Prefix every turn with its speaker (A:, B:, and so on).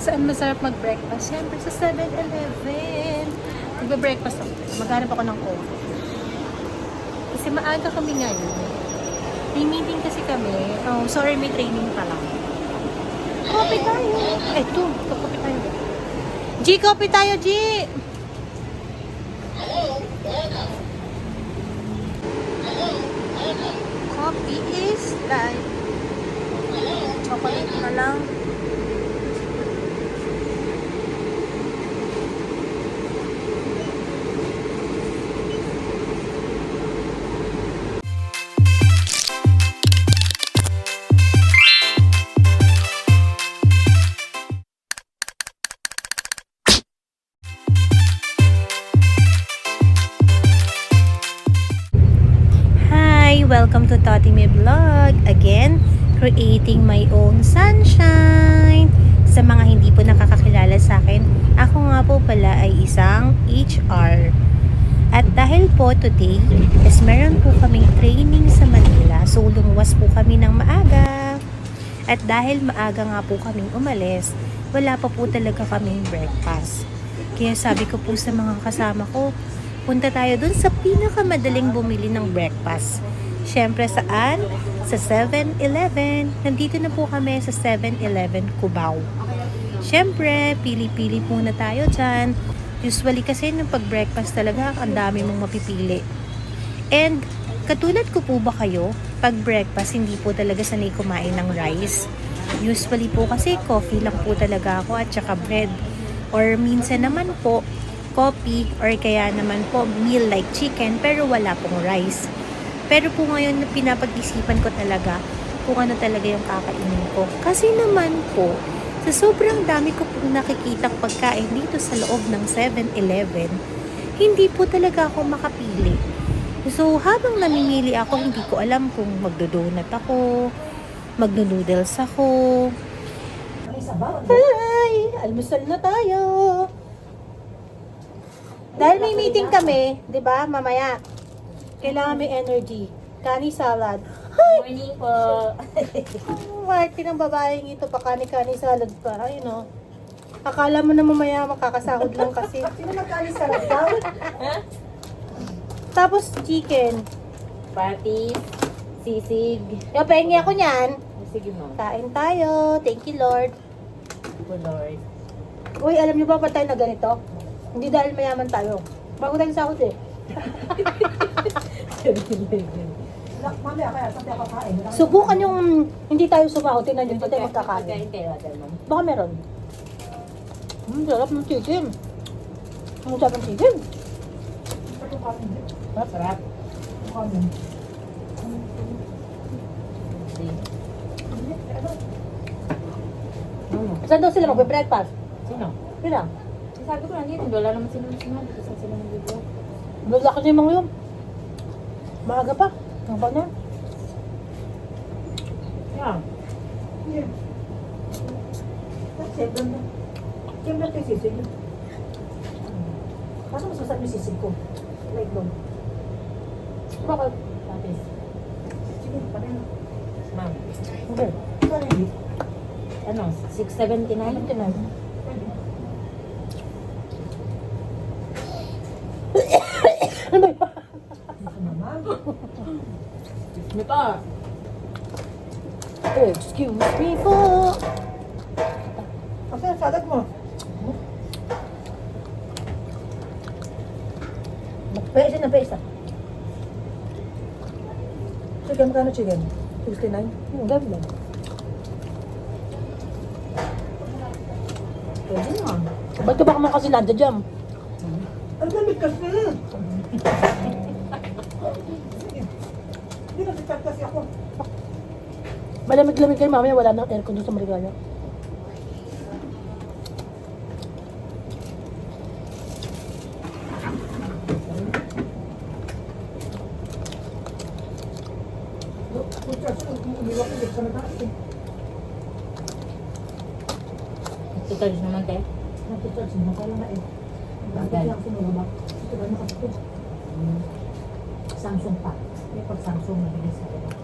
A: Saan masarap mag-breakfast? Siyempre sa 7-Eleven. Magbe-breakfast ako. Maghanap ako ng coffee. Kasi maaga kami ngayon. May meeting kasi kami. Oh, sorry, may training pa lang. Coffee tayo. Eto, coffee tayo. G, coffee tayo, G! Coffee is life. Chocolate na lang. Welcome to Totime Vlog. Again, creating my own sunshine. Sa mga hindi po nakakakilala sa akin, ako nga po pala ay isang HR. At dahil po today, is meron po kaming training sa Manila. So, lumuwas po kami ng maaga. At dahil maaga nga po kaming umalis, wala pa po talaga kaming breakfast. Kaya sabi ko po sa mga kasama ko, punta tayo dun sa pinakamadaling bumili ng breakfast. Siyempre saan? Sa 7-Eleven. Nandito na po kami sa 7-Eleven Cubao. Siyempre, pili-pili muna tayo dyan. Usually kasi nung pag-breakfast talaga, ang dami mong mapipili. And, katulad ko po ba kayo, pag-breakfast, hindi po talaga sanay kumain ng rice. Usually po kasi, coffee lang po talaga ako at saka bread. Or minsan naman po, coffee or kaya naman po, meal like chicken, pero wala pong rice. Pero po ngayon, pinapag-isipan ko talaga kung ano talaga yung kakainin ko. Kasi naman po, sa sobrang dami ko pong nakikitang pagkain dito sa loob ng 7-Eleven, hindi po talaga ako makapili. So, habang namimili ako, hindi ko alam kung magdo-donut ako, magno-noodles ako. Hi! Almusal na tayo! Dahil may meeting kami, di ba, mamaya, kailangan may energy. Kani salad. Hi!
B: Morning po.
A: Martin ng babaeng ito pa kani salad pa. Ayun o. Akala mo na mamaya makakasahod lang kasi.
C: Sino nagkani salad daw?
A: Tapos chicken.
B: Patis, sisig.
A: Yung pahingi ako niyan.
B: Sige mo.
A: Kain tayo. Thank you, Lord.
B: Po Lord.
A: Uy, alam niyo ba pa tayo na ganito? Hindi dahil mayaman tayo. Bago tayong sahod eh.
C: Mamaya kaya saan tayo kakain?
A: Subukan yung hindi tayo sumahod. Tingnan nyo, hindi tayo magkakain.
B: Pagkain kayo, Adel, ma'am.
A: Baka meron. Sarap ng chicken. Ang sarap ng chicken.
B: Sarap.
A: Saan daw sila magbe-breakfast?
B: Sino?
A: Yun lang.
B: Sabi ko lang dito, wala naman sino sinabi. Kasi sila nag-video.
A: Lalaki niya mga yun. Maaga pa. Ang ba niya?
B: Yeah.
C: Siyempre ito yung sisig. Kaso mas masarap yung sisig ko. Like doon.
A: Bakit?
B: Patis.
C: Sige, pareho.
B: Ma'am.
A: Okay.
C: Sorry.
B: Ano? 679?
A: 79. Ano ba yun?
C: Ito naman.
B: May pa.
A: Excuse me po.
C: Kasi ang salad mo.
A: Pesa na pesa.
C: Chicken, magkano chicken? 69?
A: Gabi lang.
B: Pwede na.
A: Ba't ka baka man kasi nanda dyan?
C: Ang lamig kasi. Hindi na sikat kasi ako.
A: Malamig-lamig kayo mamaya, wala nang aircon doon sa Marigaya.
C: Umiwak ko dito sa nataas eh.
B: Tutal naman tayo.
C: Nag-charge mo, kaya na eh. Bakit lang sinulabak? Ito ba nakapito? Samsung pa. May pag Samsung na bilis sa iba.